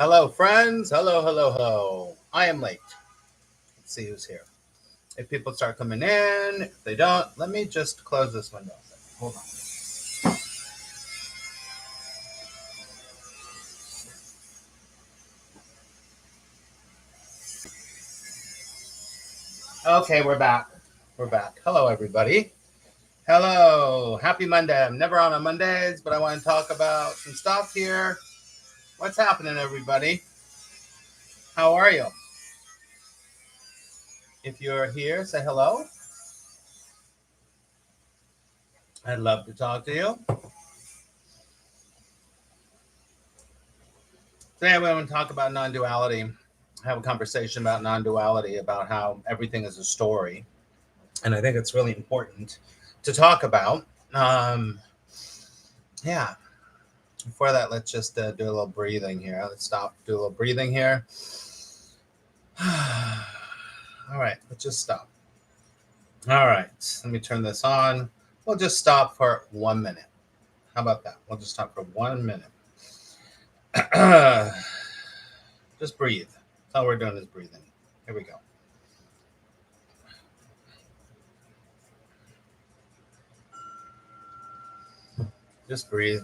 Hello, friends. Hello, hello, hello. I am late. Let's see who's here. If people start coming in, if they don't, let me just close this window. Hold on. Okay, we're back. We're back. Hello, everybody. Hello. Happy Monday. I'm never on Mondays, but I want to talk about some stuff here. What's happening, everybody? How are you? If you're here, say hello. I'd love to talk to you. Today, I want to talk about non-duality. Have a conversation about non-duality, about how everything is a story. And I think it's really important to talk about. Yeah. Before that, let's just do a little breathing here. Let's stop, do a little breathing here. All right, let's just stop. All right, let me turn this on. We'll just stop for 1 minute. How about that? We'll just stop for 1 minute. Just breathe. That's all we're doing is breathing. Here we go. Just breathe.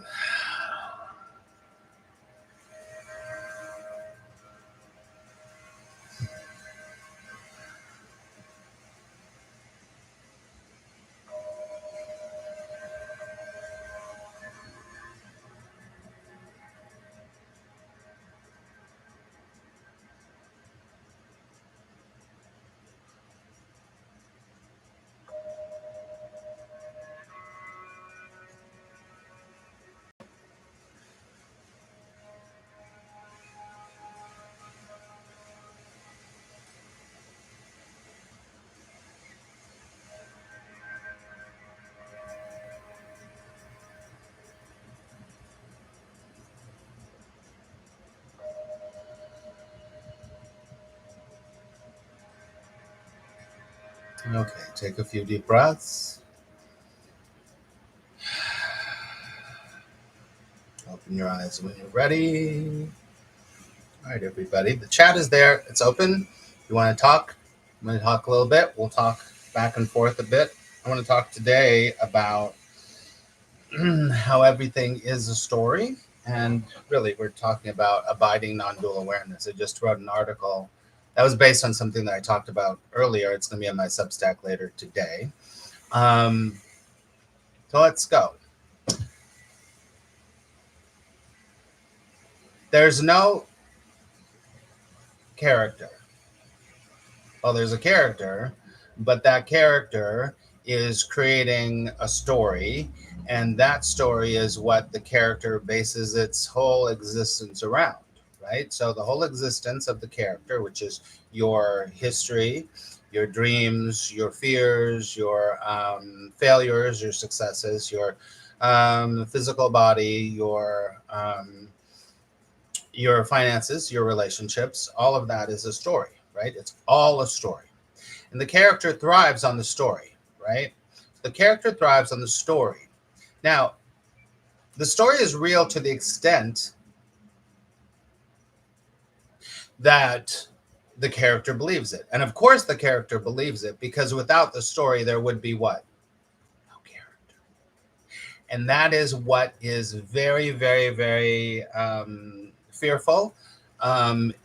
Okay, take a few deep breaths. Open your eyes when you're ready. All right, everybody. The chat is there. It's open. If you want to talk, I'm going to talk a little bit. We'll talk back and forth a bit. I want to talk today about how everything is a story. And really, we're talking about abiding non-dual awareness. I just wrote an article that was based on something that I talked about earlier. It's going to be on my Substack later today. So let's go. There's no character. Well, there's a character, but that character is creating a story, and that story is what the character bases its whole existence around, right? So the whole existence of the character, which is your history, your dreams, your fears, your failures, your successes, your physical body, your finances, your relationships, all of that is a story, right? It's all a story. And the character thrives on the story, right? The character thrives on the story. Now, the story is real to the extent that the character believes it. And of course the character believes it, because without the story, there would be what? No character. And that is what is very, very, very fearful.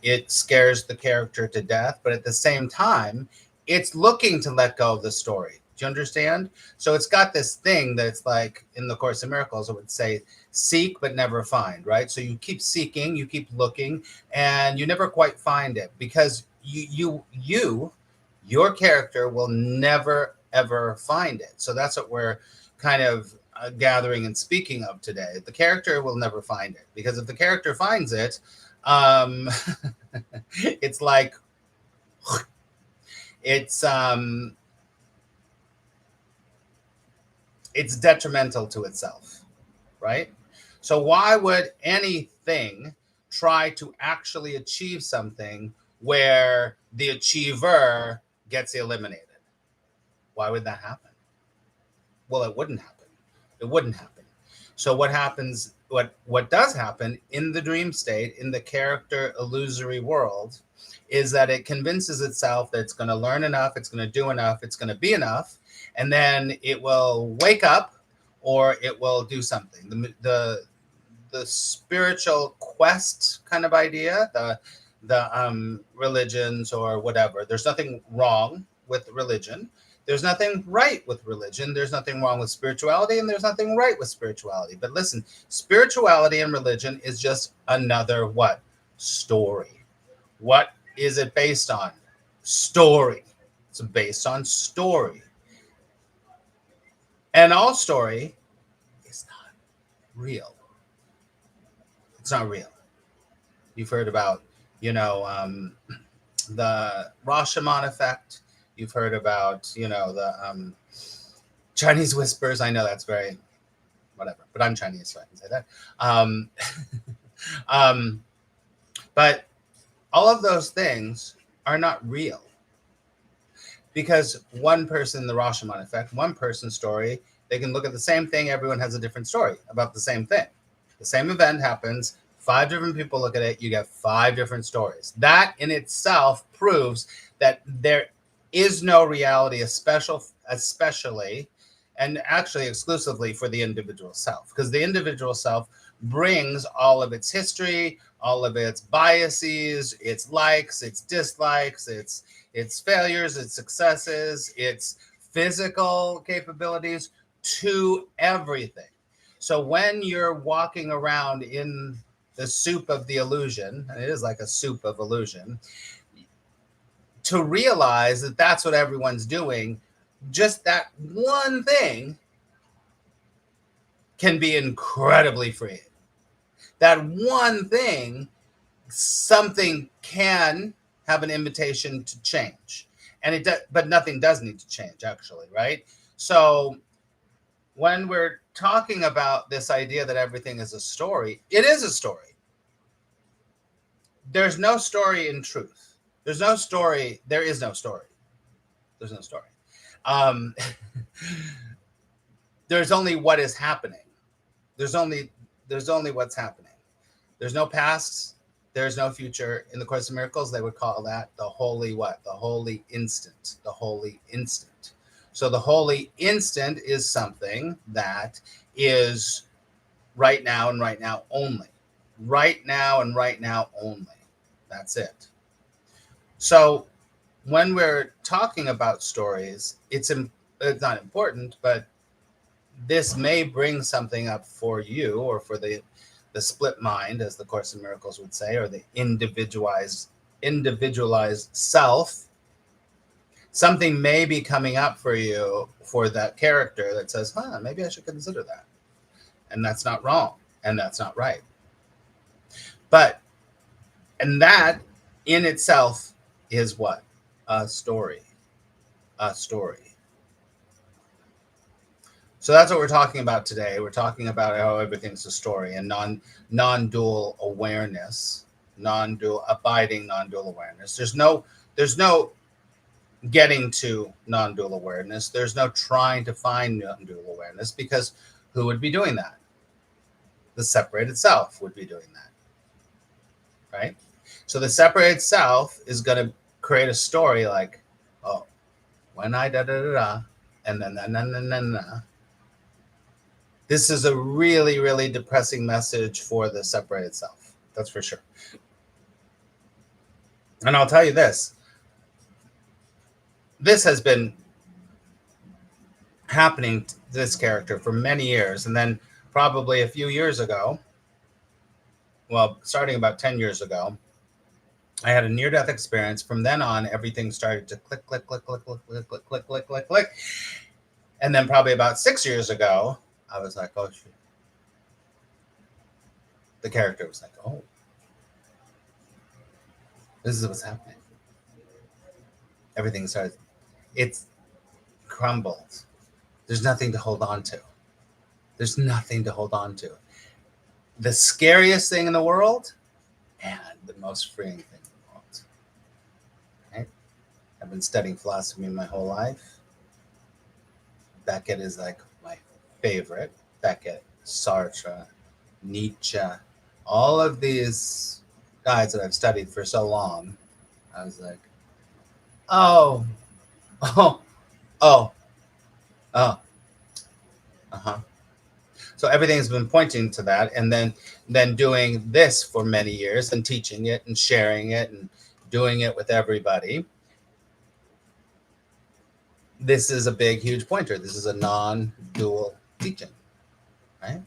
It scares the character to death, but at the same time, it's looking to let go of the story. Do you understand? So it's got this thing that's like in the Course in Miracles, it would say, seek but never find, right? So you keep seeking, you keep looking, and you never quite find it, because your character will never, ever find it. So that's what we're kind of gathering and speaking of today. The character will never find it, because if the character finds it, it's like it's detrimental to itself, right? So why would anything try to actually achieve something where the achiever gets eliminated? Why would that happen? Well, it wouldn't happen. It wouldn't happen. So what happens what does happen in the dream state, in the character illusory world, is that it convinces itself that it's going to learn enough, it's going to do enough, it's going to be enough, and then it will wake up or it will do something. The spiritual quest kind of idea, the religions or whatever. There's nothing wrong with religion. There's nothing right with religion. There's nothing wrong with spirituality, and there's nothing right with spirituality. But listen, spirituality and religion is just another what? Story. What is it based on? Story. It's based on story. And all story is not real. It's not real. You've heard about, the Rashomon effect. You've heard about, the Chinese whispers. I know that's very whatever, but I'm Chinese, so I can say that. But all of those things are not real, because one person, the Rashomon effect, one person's story, they can look at the same thing. Everyone has a different story about the same thing. The same event happens. 5 different people look at it. You get 5 different stories. That in itself proves that there is no reality, especially, and actually exclusively for the individual self, because the individual self brings all of its history, all of its biases, its likes, its dislikes, its failures, its successes, its physical capabilities to everything. So when you're walking around in the soup of the illusion, and it is like a soup of illusion, to realize that that's what everyone's doing, just that one thing can be incredibly freeing. That one thing, something can have an invitation to change. And it does, but nothing does need to change, actually, right? So when we're talking about this idea that everything is a story, it is a story. There's no story in truth. There's no story. There is no story. There's no story. There's only what is happening. There's only what's happening. There's no past. There's no future. In the Course in Miracles, they would call that the holy what? The holy instant. The holy instant. So the holy instant is something that is right now and right now only. Right now and right now only. That's it. So when we're talking about stories, it's not important, but this may bring something up for you, or for the split mind, as the Course in Miracles would say, or the individualized self. Something may be coming up for you for that character that says, maybe I should consider that. And that's not wrong. And that's not right. And that in itself is what? A story. A story. So that's what we're talking about today. We're talking about how everything's a story, and non-dual awareness, abiding non-dual awareness. There's no getting to non-dual awareness. There's no trying to find non-dual awareness, because who would be doing that? The separated self would be doing that, right? So the separated self is going to create a story like, oh, when I da-da-da-da, and then na-na-na-na-na. This is a really, really depressing message for the separated self. That's for sure. And I'll tell you this. This has been happening to this character for many years. And then probably a few years ago, well, starting about 10 years ago, I had a near-death experience. From then on, everything started to click, click, click, click, click, click, click, click, click, click, click. And then probably about 6 years ago, I was like, oh, shoot. The character was like, oh, this is what's happening. Everything started, it's crumbled. There's nothing to hold on to. There's nothing to hold on to. The scariest thing in the world and the most freeing thing in the world. Right? I've been studying philosophy my whole life. Beckett is like my favorite. Beckett, Sartre, Nietzsche, all of these guys that I've studied for so long, I was like, oh, oh, oh, oh, uh-huh. So everything's been pointing to that, and then doing this for many years and teaching it and sharing it and doing it with everybody. This is a big, huge pointer. This is a non-dual teaching, right?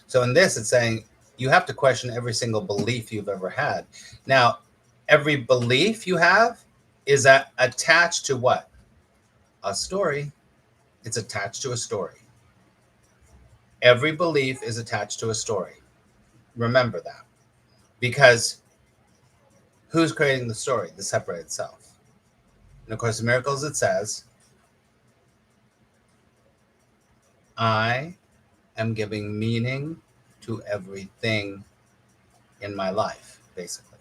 So in this, it's saying you have to question every single belief you've ever had. Now, every belief you have is attached to what? A story. It's attached to a story. Every belief is attached to a story. Remember that. Because who's creating the story? The separated self. And of course, in Miracles, it says, I am giving meaning to everything in my life, basically.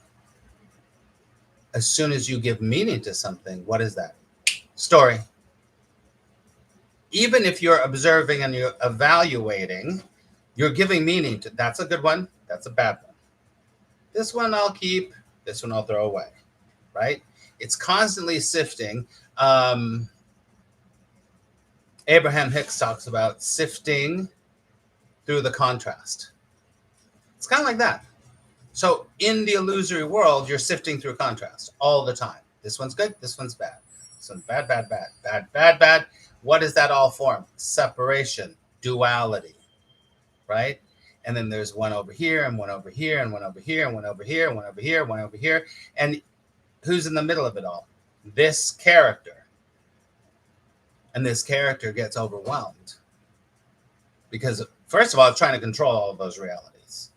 As soon as you give meaning to something, what is that? Story. Even if you're observing and you're evaluating, you're giving meaning to, that's a good one, that's a bad one. This one I'll keep, this one I'll throw away, right? It's constantly sifting. Abraham Hicks talks about sifting through the contrast. It's kind of like that. So in the illusory world, you're sifting through contrast all the time. This one's good, this one's bad. This one's bad, bad, bad, bad, bad, bad. What does that all form? Separation, duality, right? And then there's one over here and one over here and one over here and one over here and one over here, one over here. And who's in the middle of it all? This character. And this character gets overwhelmed because, first of all, it's trying to control all of those realities.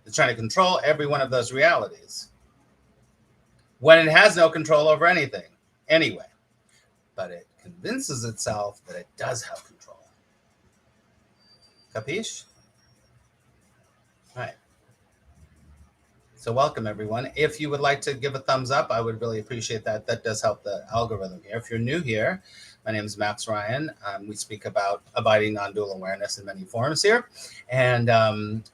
It's trying to control every one of those realities when it has no control over anything anyway. But it convinces itself that it does have control. Capiche? All right. So welcome, everyone. If you would like to give a thumbs up, I would really appreciate that. That does help the algorithm here. If you're new here, my name is Max Ryan. We speak about abiding non-dual awareness in many forms here, and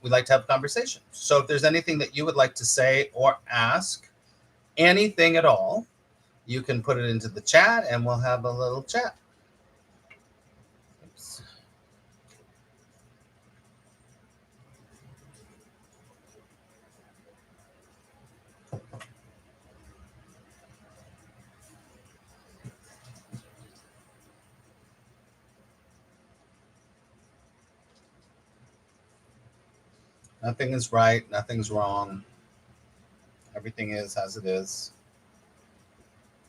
we'd like to have a conversation. So if there's anything that you would like to say or ask, anything at all, you can put it into the chat, and we'll have a little chat. Oops. Nothing is right. Nothing's wrong. Everything is as it is.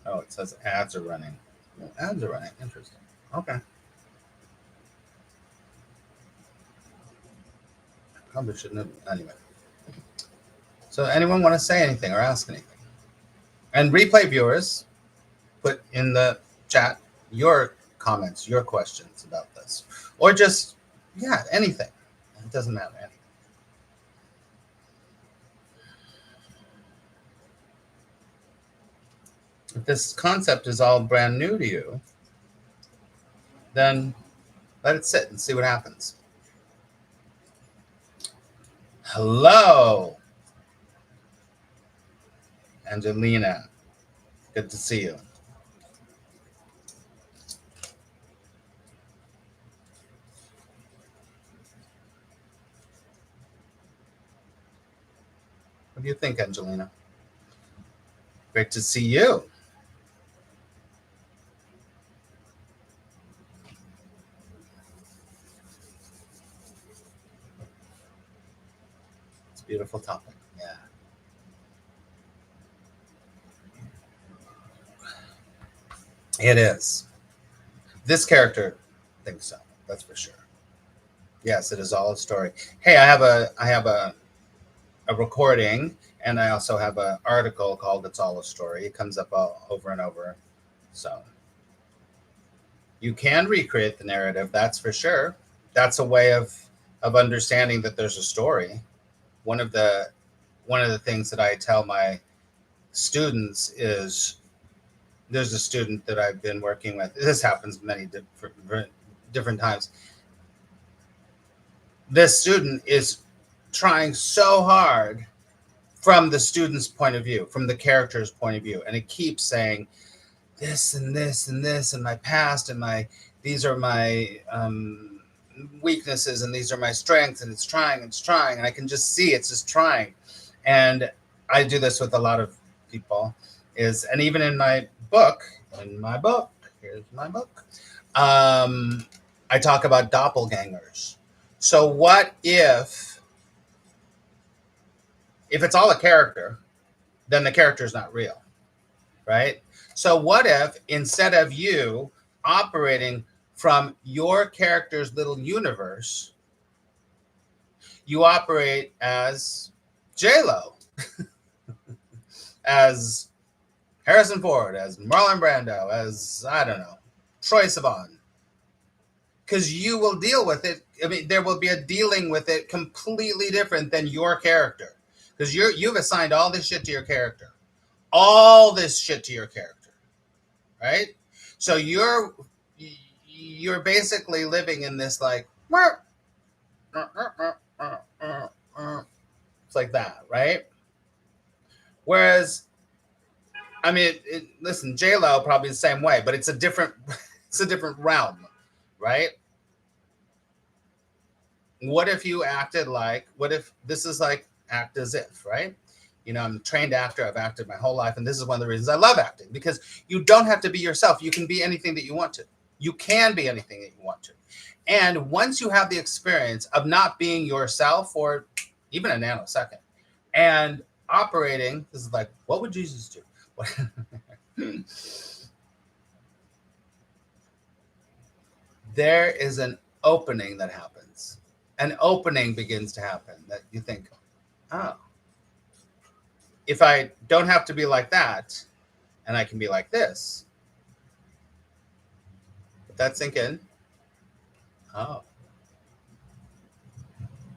Oh, it says ads are running. Well, ads are running. Interesting. Okay. Probably shouldn't have. Anyway. So anyone want to say anything or ask anything? And replay viewers, put in the chat your comments, your questions about this. Or just, yeah, anything. It doesn't matter. Anything. If this concept is all brand new to you, then let it sit and see what happens. Hello, Angelina. Good to see you. What do you think, Angelina? Great to see you. It's a beautiful topic. Yeah. It is. This character thinks so. That's for sure. Yes, it is all a story. Hey, I have a recording, and I also have an article called "It's All a Story." It comes up over and over. So you can recreate the narrative. That's for sure. That's a way of understanding that there's a story. One of the things that I tell my students is, there's a student that I've been working with. This happens many different times. this student is trying so hard from the student's point of view, from the character's point of view, and it keeps saying this and this and this and my past and these are my weaknesses and these are my strengths, and it's trying, and I can just see it's just trying. And I do this with a lot of people, and even in my book, here's my book, I talk about doppelgangers. So what if it's all a character, then the character is not real, right? So what if instead of you operating from your character's little universe, you operate as J-Lo, as Harrison Ford, as Marlon Brando, as, I don't know, Troye Sivan? Because you will deal with it. I mean, there will be a dealing with it completely different than your character. Because you've assigned all this shit to your character. All this shit to your character. Right? So you're basically living in this like, it's like that, right? Whereas, I mean, listen, J-Lo probably the same way, but it's a different realm, right? What if you acted like, what if this is like act as if, right? You know, I'm a trained actor. I've acted my whole life. And this is one of the reasons I love acting, because you don't have to be yourself. You can be anything that you want to. You can be anything that you want to. And once you have the experience of not being yourself for even a nanosecond and operating, this is like, what would Jesus do? There is an opening that happens. An opening begins to happen that you think, oh, if I don't have to be like that and I can be like this, let that sink in. Oh,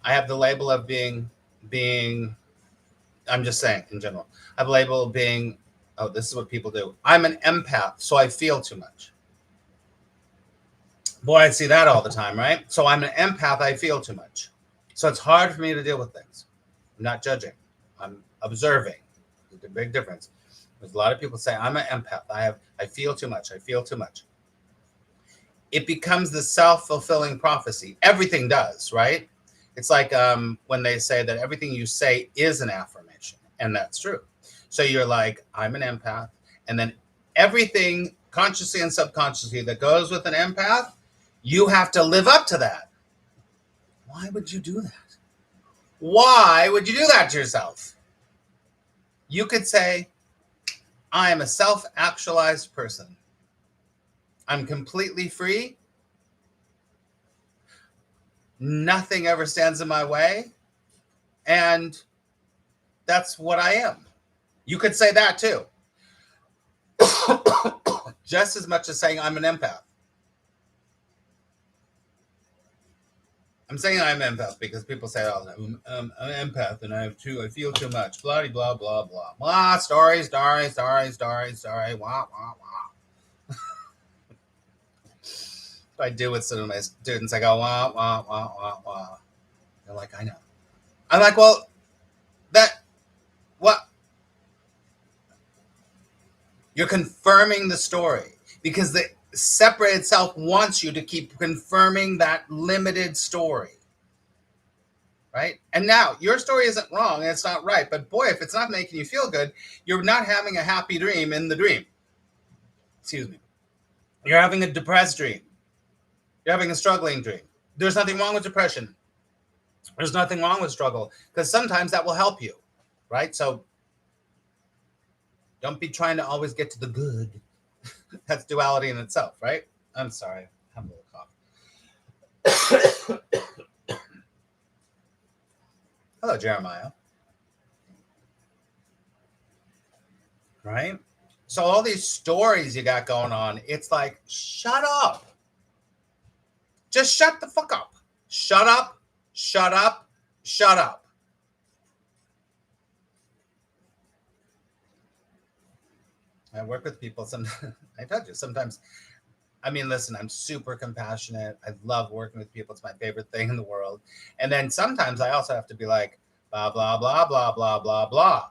I have the label of being, I'm just saying in general, I have a label of being, oh, this is what people do. I'm an empath, so I feel too much. Boy, I see that all the time, right? So I'm an empath, I feel too much. So it's hard for me to deal with things. I'm not judging. I'm observing. There's a big difference. There's a lot of people say, I'm an empath. I feel too much. I feel too much. It becomes the self-fulfilling prophecy. Everything does, right? It's like when they say that everything you say is an affirmation. And that's true. So you're like, I'm an empath. And then everything consciously and subconsciously that goes with an empath, you have to live up to that. Why would you do that? Why would you do that to yourself? You could say, I am a self-actualized person. I'm completely free. Nothing ever stands in my way. And that's what I am. You could say that too. Just as much as saying I'm an empath. I'm saying I'm an empath because people say, oh, I'm an empath and I feel too much. Blah, blah, blah, blah. Blah, story. Wah, wah, wah. I do with some of my students. I go, wah, wah, wah, wah, wah. They're like, I know. I'm like, well, what? You're confirming the story because the separated self wants you to keep confirming that limited story. Right? And now your story isn't wrong and it's not right. But boy, if it's not making you feel good, you're not having a happy dream in the dream. Excuse me. You're having a depressed dream. You're having a struggling dream. There's nothing wrong with depression. There's nothing wrong with struggle because sometimes that will help you. Right? So don't be trying to always get to the good. That's duality in itself, right? I'm sorry. I have a little cough. Hello, Jeremiah. Right? So all these stories you got going on, it's like, shut up. Just shut the fuck up. Shut up. Shut up. Shut up. I work with people. I told you, sometimes I mean, listen, I'm super compassionate. I love working with people. It's my favorite thing in the world. And then sometimes I also have to be like, blah, blah, blah, blah, blah, blah, blah,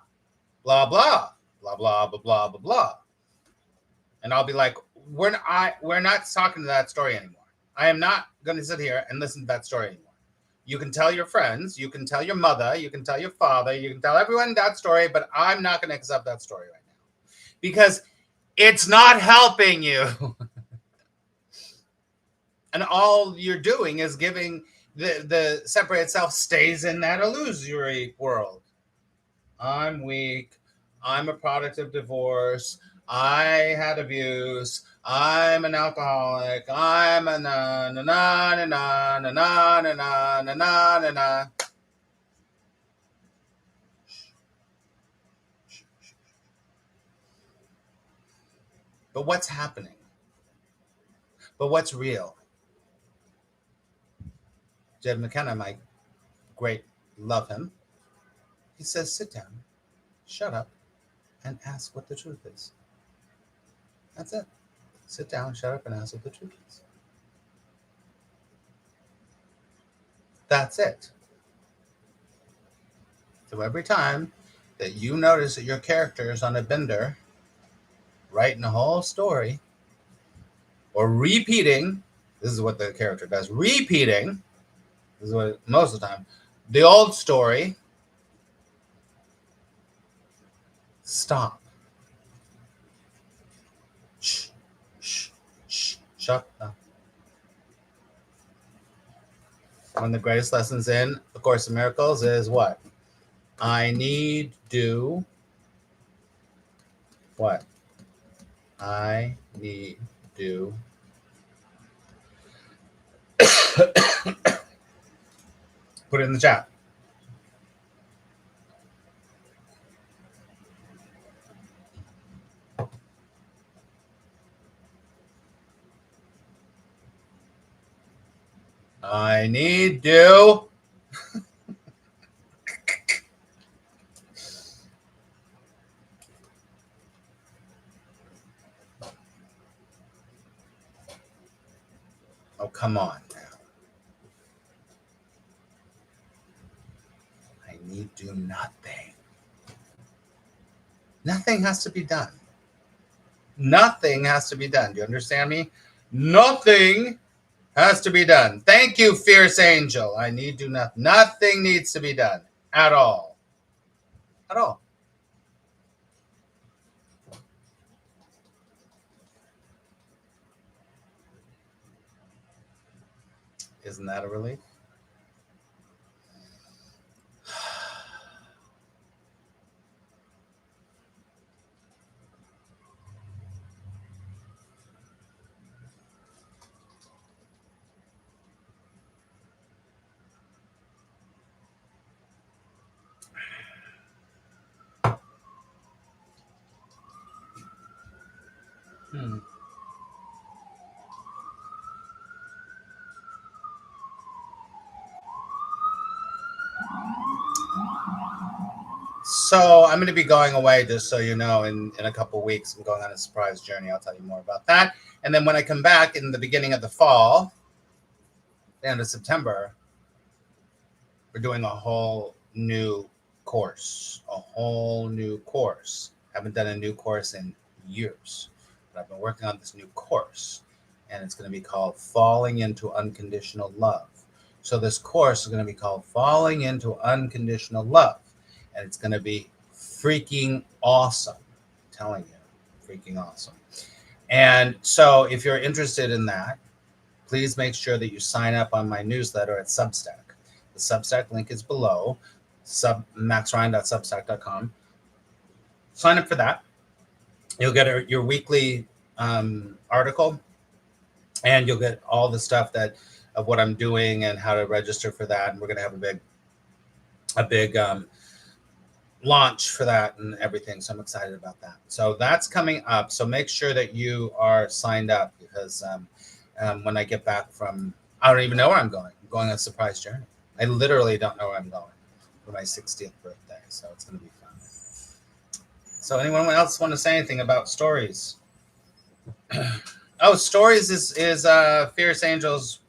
blah, blah, blah, blah, blah, blah, blah, blah. And I'll be like, we're not talking to that story anymore. I am not going to sit here and listen to that story anymore. You can tell your friends, you can tell your mother, you can tell your father, you can tell everyone that story, but I'm not going to accept that story right now because it's not helping you. And all you're doing is giving the separated self stays in that illusory world. I'm weak. I'm a product of divorce. I had abuse. I'm an alcoholic. I'm a na na na na na na na na na na na na. But what's happening? But what's real? Jed McKenna, my great, love him. He says, sit down, shut up, and ask what the truth is. That's it. Sit down, shut up, and ask what the truth is. That's it. So every time that you notice that your character is on a bender, writing a whole story, or repeating, this is what the character does, repeating, this is what most of the time, the old story, stop. Shh, shh, shh, shut up. One of the greatest lessons in A Course in Miracles is what? I need do what? I need do put it in the chat. I need to. Oh, come on now. I need do nothing. Nothing has to be done. Nothing has to be done. Do you understand me? Nothing has to be done. Thank you, fierce angel. I need do nothing. Nothing needs to be done at all. At all. Isn't that a relief? So I'm going to be going away, just so you know, in a couple of weeks. I'm going on a surprise journey. I'll tell you more about that. And then when I come back in the beginning of the fall, the end of September, we're doing a whole new course. A whole new course. I haven't done a new course in years, but I've been working on this new course. And it's going to be called Falling into Unconditional Love. So this course is going to be called Falling into Unconditional Love. And it's going to be freaking awesome. I'm telling you, freaking awesome. And so if you're interested in that, please make sure that you sign up on my newsletter at Substack. The Substack link is below, maxryan.substack.com. Sign up for that. You'll get your weekly article, and you'll get all the stuff of what I'm doing and how to register for that. And we're going to have a big launch for that and everything. So I'm excited about that. So that's coming up. So make sure that you are signed up, because when I get back from, I don't even know where I'm going. I'm going on a surprise journey. I literally don't know where I'm going for my 60th birthday. So it's going to be fun. So anyone else want to say anything about stories? Oh, stories is Fierce Angel's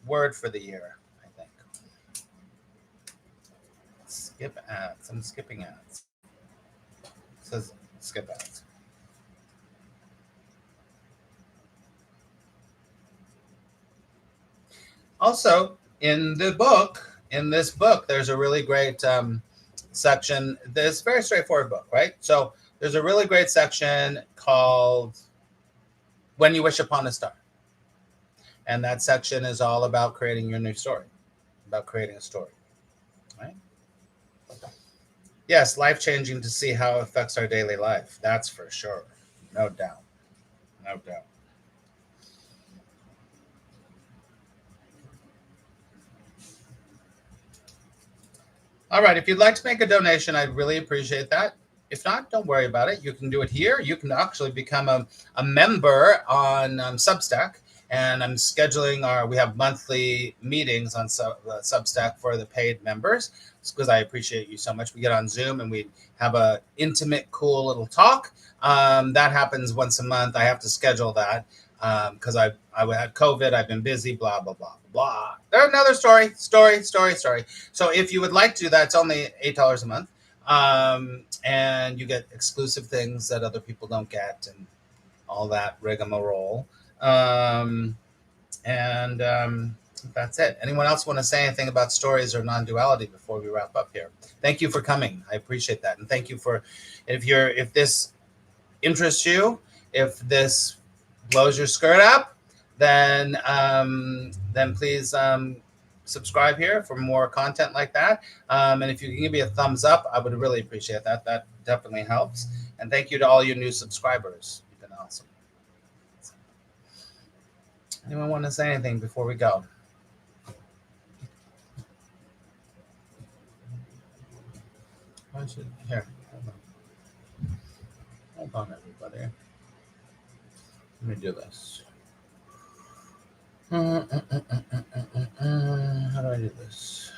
word for the year, I think. Skip ads. I'm skipping ads. It says skip ads. Also, in this book, there's a really great section. This very straightforward book, right? So there's a really great section called "When You Wish Upon a Star," and that section is all about creating your new story, about creating a story, right? Yes, life-changing to see how it affects our daily life. That's for sure, no doubt, no doubt. All right, if you'd like to make a donation, I'd really appreciate that. If not, don't worry about it. You can do it here. You can actually become a member on Substack. And I'm scheduling we have monthly meetings on Substack for the paid members. It's because I appreciate you so much. We get on Zoom and we have a intimate, cool little talk. That happens once a month. I have to schedule that because I had COVID. I've been busy, blah, blah, blah, blah. There's another story. So if you would like to do that, it's only $8 a month. And you get exclusive things that other people don't get and all that rigmarole. That's it. Anyone else want to say anything about stories or non-duality before we wrap up here? Thank you for coming. I appreciate that. And thank you for, if this interests you, if this blows your skirt up, then please subscribe here for more content like that. And if you can give me a thumbs up, I would really appreciate that. That definitely helps. And thank you to all you new subscribers. You've been awesome. Anyone want to say anything before we go? Here, hold on, everybody. Let me do this. How do I do this?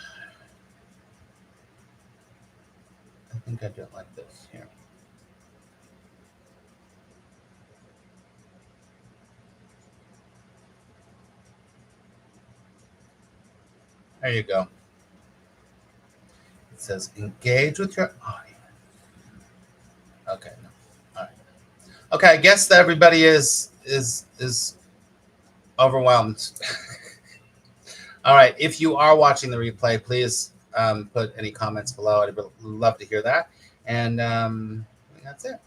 I think I do it like this here. There you go. It says engage with your audience. Okay. No. All right. Okay. I guess that everybody is overwhelmed. All right. If you are watching the replay, please put any comments below. I'd love to hear that. And that's it.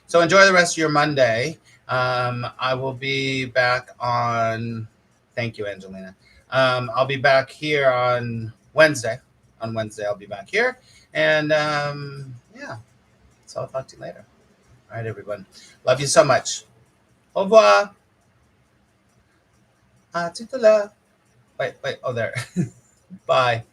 So enjoy the rest of your Monday. I will be back on. Thank you, Angelina. I'll be back here on Wednesday. On Wednesday, I'll be back here. And yeah. So I'll talk to you later. All right, everyone. Love you so much. Au revoir. Tout à l'heure. Wait. Oh, there. Bye.